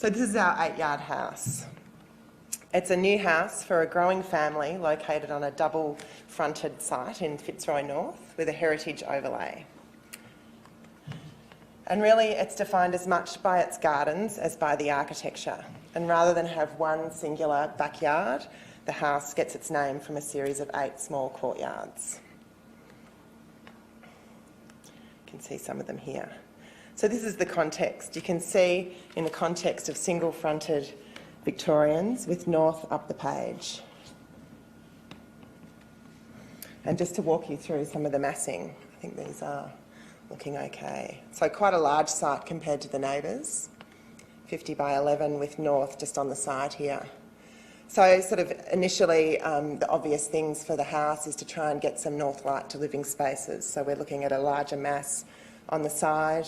So this is our 8-yard house. It's a new house for a growing family located on a double-fronted site in Fitzroy North with a heritage overlay. And really it's defined as much by its gardens as by the architecture. And rather than have one singular backyard, the house gets its name from a series of 8 small courtyards. You can see some of them here. So this is the context. You can see in the context of single-fronted Victorians with north up the page. And just to walk you through some of the massing, I think these are looking okay. So quite a large site compared to the neighbours, 50 by 11 with north just on the side here. So sort of initially the obvious things for the house is to try and get some north light to living spaces. So we're looking at a larger mass on the side.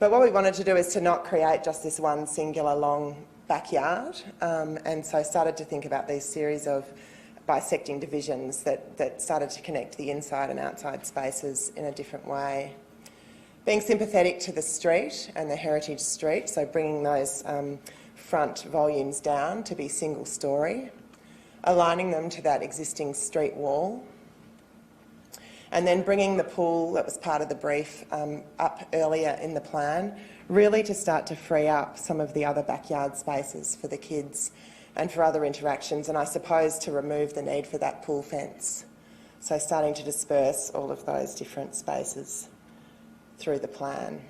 But what we wanted to do is to not create just this one singular long backyard, and so started to think about these series of bisecting divisions that started to connect the inside and outside spaces in a different way. Being sympathetic to the street and the heritage street, so bringing those front volumes down to be single story, aligning them to that existing street wall, and then bringing the pool that was part of the brief up earlier in the plan, really to start to free up some of the other backyard spaces for the kids and for other interactions, and I suppose to remove the need for that pool fence. So starting to disperse all of those different spaces through the plan.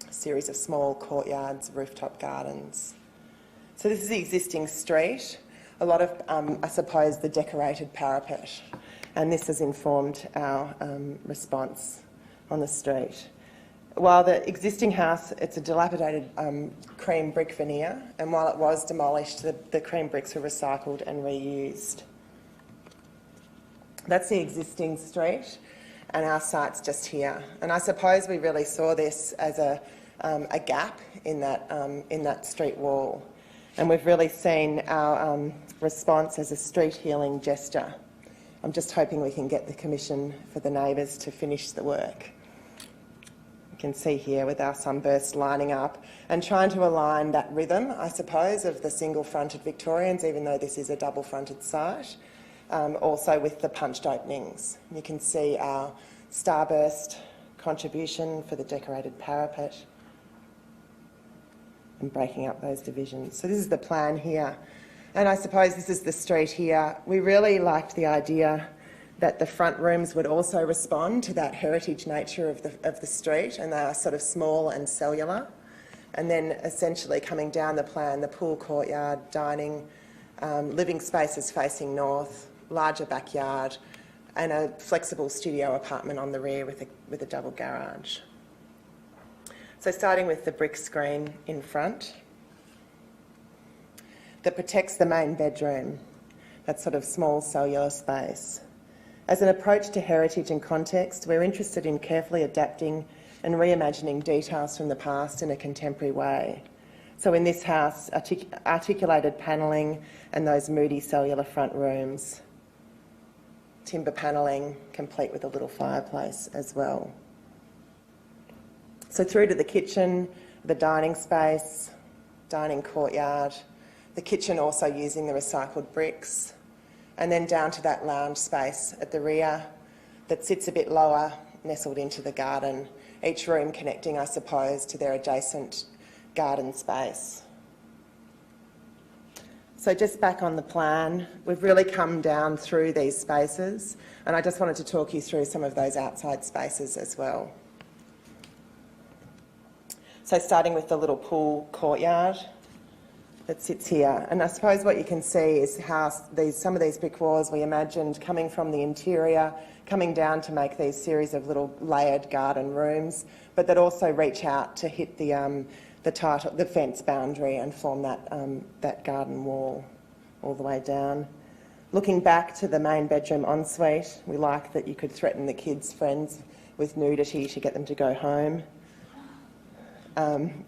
A series of small courtyards, rooftop gardens. So this is the existing street. A lot of, I suppose, the decorated parapet, and this has informed our response on the street. While the existing house, it's a dilapidated cream brick veneer, and while it was demolished, the cream bricks were recycled and reused. That's the existing street, and our site's just here. And I suppose we really saw this as a gap in that street wall. And we've really seen our response as a street healing gesture. I'm just hoping we can get the commission for the neighbours to finish the work. You can see here with our sunbursts lining up and trying to align that rhythm, I suppose, of the single-fronted Victorians, even though this is a double-fronted site, also with the punched openings. You can see our starburst contribution for the decorated parapet and breaking up those divisions. So this is the plan here. And I suppose this is the street here. We really liked the idea that the front rooms would also respond to that heritage nature of the street, and they are sort of small and cellular. And then essentially coming down the plan, the pool courtyard, dining, living spaces facing north, larger backyard, and a flexible studio apartment on the rear with a double garage. So starting with the brick screen in front that protects the main bedroom, that sort of small cellular space. As an approach to heritage and context, we're interested in carefully adapting and reimagining details from the past in a contemporary way. So in this house, articulated panelling and those moody cellular front rooms. Timber panelling, complete with a little fireplace as well. So through to the kitchen, the dining space, dining courtyard, the kitchen also using the recycled bricks, and then down to that lounge space at the rear that sits a bit lower, nestled into the garden, each room connecting, I suppose, to their adjacent garden space. So just back on the plan, we've really come down through these spaces, and I just wanted to talk you through some of those outside spaces as well. So starting with the little pool courtyard that sits here, and I suppose what you can see is how some of these brick walls we imagined coming from the interior, coming down to make these series of little layered garden rooms, but that also reach out to hit the fence boundary and form that garden wall all the way down. Looking back to the main bedroom ensuite, we like that you could threaten the kids' friends with nudity to get them to go home.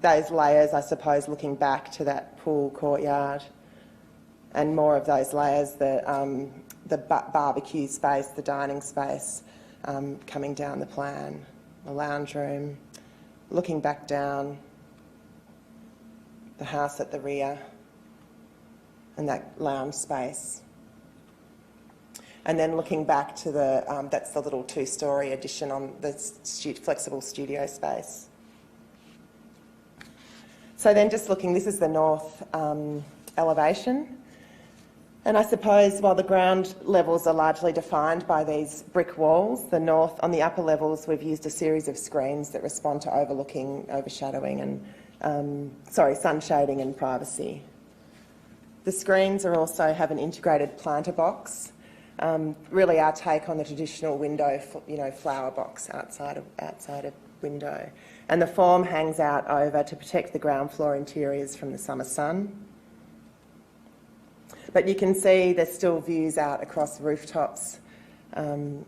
Those layers, I suppose, looking back to that pool courtyard, and more of those layers, the barbecue space, the dining space, coming down the plan, the lounge room, looking back down, the house at the rear, and that lounge space. And then looking back to the, that's the little two-storey addition on the flexible studio space. So then just looking, this is the north elevation. And I suppose while the ground levels are largely defined by these brick walls, the north, on the upper levels, we've used a series of screens that respond to overlooking, overshadowing and, sun shading and privacy. The screens are also have an integrated planter box, really our take on the traditional window, flower box outside of window. And the form hangs out over to protect the ground floor interiors from the summer sun. But you can see there's still views out across rooftops in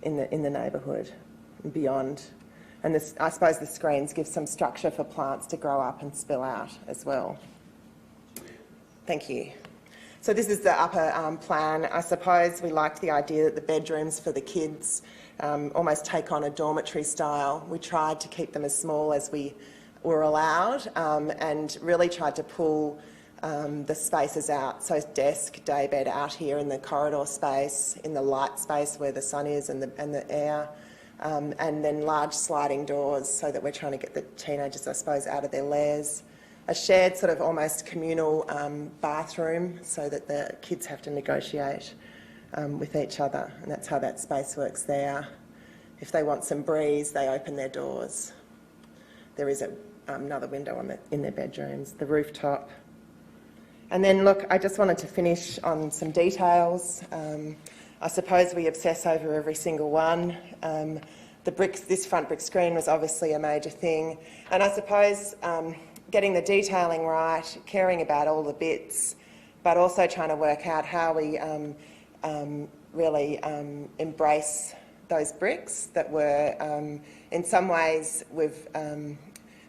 the neighbourhood and beyond. And this, I suppose the screens give some structure for plants to grow up and spill out as well. Thank you. So this is the upper plan. I suppose we liked the idea that the bedrooms for the kids almost take on a dormitory style. We tried to keep them as small as we were allowed and really tried to pull the spaces out. So desk, daybed out here in the corridor space, in the light space where the sun is and the air, and then large sliding doors so that we're trying to get the teenagers, I suppose, out of their lairs. A shared sort of almost communal bathroom so that the kids have to negotiate with each other, and that's how that space works there. If they want some breeze, they open their doors. There is another window in their bedrooms, the rooftop. And then, look, I just wanted to finish on some details. I suppose we obsess over every single one. This front brick screen was obviously a major thing. And I suppose getting the detailing right, caring about all the bits, but also trying to work out how we really embrace those bricks that were, in some ways,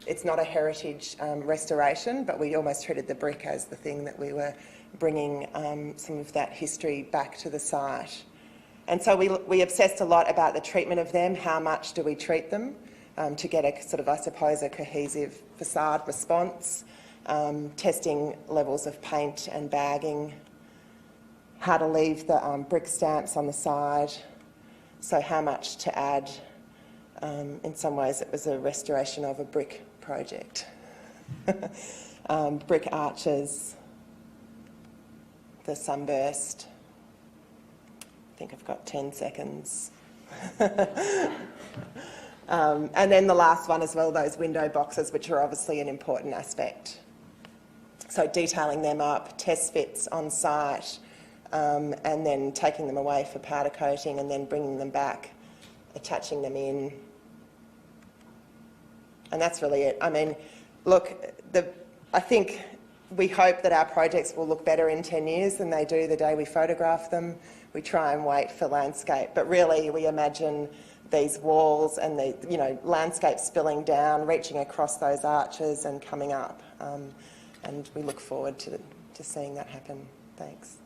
it's not a heritage restoration, but we almost treated the brick as the thing that we were bringing some of that history back to the site. And so we obsessed a lot about the treatment of them. How much do we treat them to get a sort of, I suppose, a cohesive facade response, testing levels of paint and bagging, how to leave the brick stamps on the side, so how much to add. In some ways it was a restoration of a brick project. Brick arches, the sunburst. I think I've got 10 seconds. And then the last one as well, those window boxes, which are obviously an important aspect. So detailing them up, test fits on site, and then taking them away for powder coating and then bringing them back, attaching them in. And that's really it. I mean, look, I think we hope that our projects will look better in 10 years than they do the day we photograph them. We try and wait for landscape, but really we imagine these walls and the landscape spilling down, reaching across those arches and coming up. And we look forward to seeing that happen. Thanks.